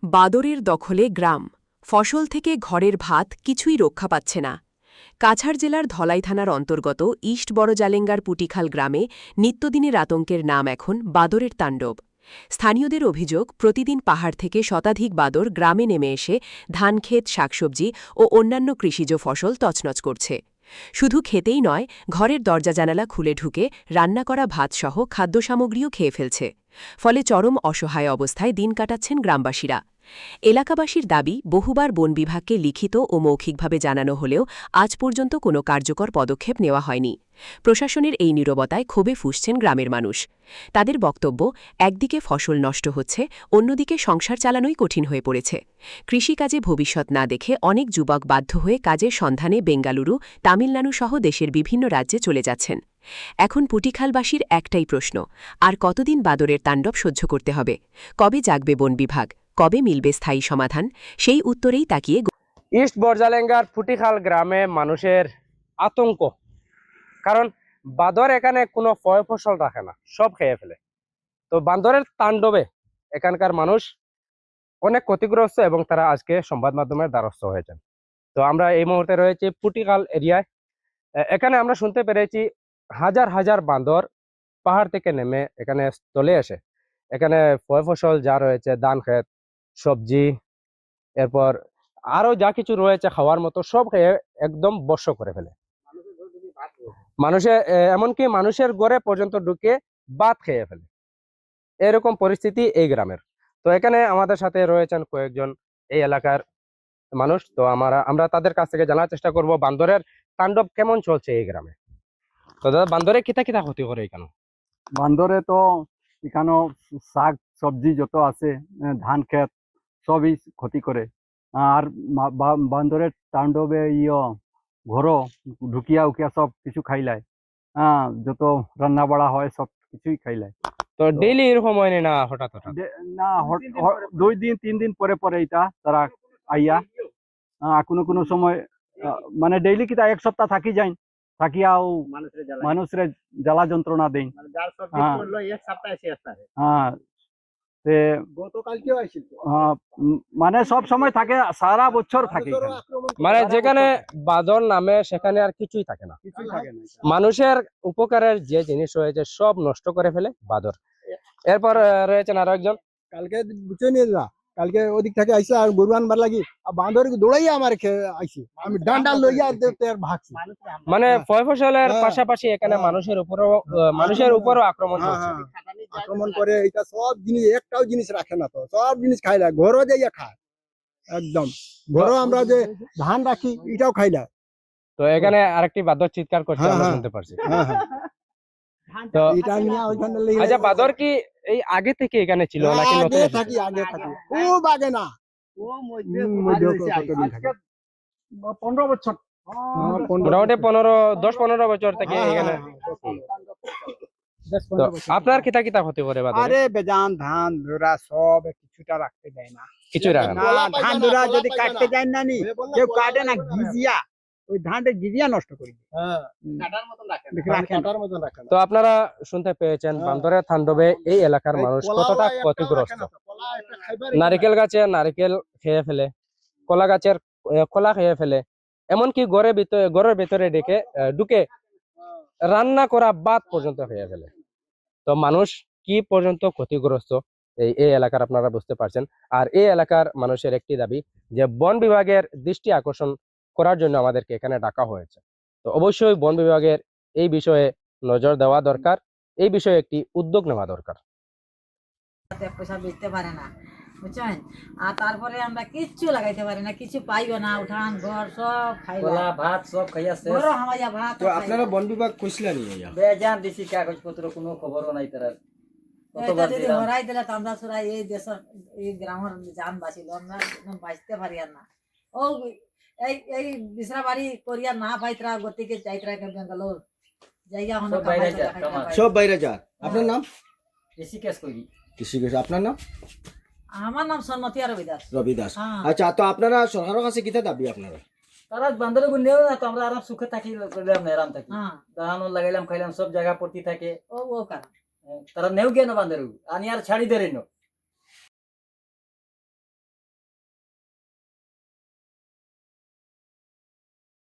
বাদরের দখলে গ্রাম, ফসল থেকে ঘরের ভাত কিছুই রক্ষা পাচ্ছে না। কাছাড় জেলার ধলাই থানার অন্তর্গত ইস্ট বড়জালেঙ্গার পুটিখাল গ্রামে নিত্যদিনের আতঙ্কের নাম এখন বাদরের তাণ্ডব। স্থানীয়দের অভিযোগ, প্রতিদিন পাহাড় থেকে শতাধিক বাদর গ্রামে নেমে এসে ধানক্ষেত, শাকসবজি ও অন্যান্য কৃষিজ ফসল তছনছ করছে। শুধু খেতেই নয়, ঘরের দরজা জানালা খুলে ঢুকে রান্না করা ভাতসহ খাদ্যসামগ্রীও খেয়ে ফেলছে। ফলে চরম অসহায় অবস্থায় দিন কাটাচ্ছেন গ্রামবাসীরা। এলাকাবাসীর দাবি, বহুবার বন বিভাগকে লিখিত ও মৌখিকভাবে জানানো হলেও আজ পর্যন্ত কোনো কার্যকর পদক্ষেপ নেওয়া হয়নি। প্রশাসনের এই নীরবতায় ক্ষোভে ফুঁসছেন গ্রামের মানুষ। তাদের বক্তব্য, একদিকে ফসল নষ্ট হচ্ছে, অন্যদিকে সংসার চালানোই কঠিন হয়ে পড়েছে। কৃষিকাজে ভবিষ্যৎ না দেখে অনেক যুবক বাধ্য হয়ে কাজের সন্ধানে বেঙ্গালুরু, তামিলনাড়ু সহ দেশের বিভিন্ন রাজ্যে চলে যাচ্ছেন। এখন পুটিখালবাসীর একটাই প্রশ্ন, আর কতদিন বাদরের তাণ্ডব সহ্য করতে হবে? কবে জাগবে বন বিভাগ? কবে মিলবে স্থায়ী সমাধান? সেই উত্তরেই তাকিয়ে ইস্ট বড়জালেঙ্গার ফুটিখাল গ্রামে মানুষের আতঙ্ক। কারণ বাঁদর এখানে কোনো ফয় ফসল রাখে না, সব খেয়ে ফেলে। তো বান্দরের তাণ্ডবে এখানকার মানুষ অনেক ক্ষতিগ্রস্ত এবং তারা আজকে সংবাদ মাধ্যমের দ্বারস্থ হয়েছেন। তো আমরা এই মুহূর্তে রয়েছি ফুটিখাল এরিয়ায়। এখানে আমরা শুনতে পেরেছি হাজার হাজার বান্দর পাহাড় থেকে নেমে এখানে চলে আসে। এখানে ফয় ফসল যা রয়েছে, ধান ক্ষেত, সবজি, এরপর আরো যা কিছু রয়েছে খাওয়ার মতো সব খেয়ে একদম বর্ষ করে ফেলে। এমনকি মানুষের ঘরে পর্যন্ত ঢুকে ভাত খেয়ে ফেলে। এরকম পরিস্থিতি এই গ্রামের। তো এখানে আমাদের সাথে রয়েছেন কয়েকজন এই এলাকার মানুষ। তো আমরা তাদের কাছ থেকে জানার চেষ্টা করব বান্দরের তাণ্ডব কেমন চলছে এই গ্রামে। তো দাদা, বান্দরে কিতা কিতা ক্ষতি করে এখানে? বান্দরে তো এখানেও শাক সবজি যত আছে, ধান ক্ষেত সবই ক্ষতি করে। আর বান্দরের তাণ্ডবে ঘরও ঢুকিয়া উকিয়া সব কিছু খাইলায়। যত রান্না বাড়া হয় সব কিছুই খাইলায়। তো ডেইলি এরকম হয় না হঠাৎ হঠাৎ? না, 2 দিন 3 দিন পরে পরে এটা তারা আইয়া কোনো কোনো সময় মানে ডেইলি কিতা এক সপ্তাহ থাকি যায়, থাকিয়াও মানুষের জ্বালা যন্ত্রণা দেয়। হ্যাঁ, মানে সব সময় থাকে, সারা বছর থাকে এখানে। মানে যেখানে বাদর নামে সেখানে আর কিছুই থাকে না। মানুষের উপকারের যে জিনিস রয়েছে সব নষ্ট করে ফেলে বাদর। এরপর রয়েছেন আরো একজন। কালকে বুঝে নিয়ে যা, কালকে ওদিক থেকে আইসা আর গরু আনবার লাগি বাঁদর দৌড়াইয়া আমার আইসি, আমি ডান্ডা লইয়া ভাগছি। মানে ফয় ফসলের পাশাপাশি এখানে মানুষের উপরও আক্রমণ করছে। আক্রমণ করে, এটা সব জিনিস, একটাও জিনিস রাখে না, তো সব জিনিস খাইলা, ঘরও যাইয়া খায় একদম। ঘরও আমরা যে ধান রাখি এটাও খাইলা। তো এখানে আরেকটি বাদর চিৎকার করছে, আমরা শুনতে পারছি। তো এটা নিয়ে ওইখানে আচ্ছা, বাদর কি এই আগে থেকে এখানে ছিল নাকি নতুন এসেছে? আগে থাকি, খুব আগে না, 15 বছর, মোটামুটি 10-15 বছর থেকে এখানে। তো আপনার কিতা কিতা ক্ষতি করে বাদর? আরে বেজান ধান ধরা সব কিছুটা রাখতে দেয় না, কিছু রাখে না। ধান ধরা যদি কাটতে যায় না, কেউ কাটে না, গিজিয়া ওই ধানটা গিজিয়া নষ্ট করে দেয়। তো আপনারা শুনতে পেয়েছেন বান্দরের তাণ্ডবে এই এলাকার মানুষ কতটা ক্ষতিগ্রস্ত। নারিকেল গাছে নারিকেল খেয়ে ফেলে, কলা গাছের কলা খেয়ে ফেলে, এমনকি ঘরের ভিতরে ঢুকে রান্না করা ভাত পর্যন্ত খেয়ে ফেলে। তো মানুষ কি পর্যন্ত ক্ষতিগ্রস্ত এই এলাকার আপনারা বুঝতে পারছেন। আর এই এলাকার মানুষের একটি দাবি যে বন বিভাগের দৃষ্টি আকর্ষণ করার জন্য আমাদেরকে এখানে ডাকা হয়েছে। তো অবশ্যই বন বিভাগের এই বিষয়ে নজর দেওয়া দরকার, এই বিষয়ে একটি উদ্যোগ নেওয়া দরকার। পয়সা বেচতে পারে না, বুঝছেন? আর তারপরে আমরা কিচ্ছু লাগাইতে পারি না, কিছু পাইও না, উঠান ঘর সব খাইলা, ভাত সব খাইয়াছে। ঘরও হামাইয়া ভাত। তো আপনারা বন বিভাগ কইছিলেন বেজান দিছি, কাগজপত্র কোনো খবরও নাই তার। এটা যদি হরাই দিলে তো আমরা সুরাই এই দেশের এই গ্রামের জান বাঁচিল, আমরা বাঁচতে পারি আর না। ও এই বিছরা বাড়ি করিয়া না পাইতরা গতিকে যাইতরা বেঙ্গালোর জায়গা হনো সব বাইরে যা। আপনার নাম? ঋষিকেশ কইরি। ঋষিকেশ। আপনার নাম? আমার নাম সন্মতি আর রবিদাস। রবিদাস। আচ্ছা, তো আপনারা সরকারের কাছে কিতা দাবি আপনারা? তারা বান্দরে গুনেও না, তো আমরা আরাম সুখে থাকি, করলাম না আরাম থাকি। ধান লাগাইলাম, খাইলাম, সব জায়গা পড়তি থাকে। ও কারণ তারা নেও গেন বান্দরে আনি আর ছাড়ি দেরে ন।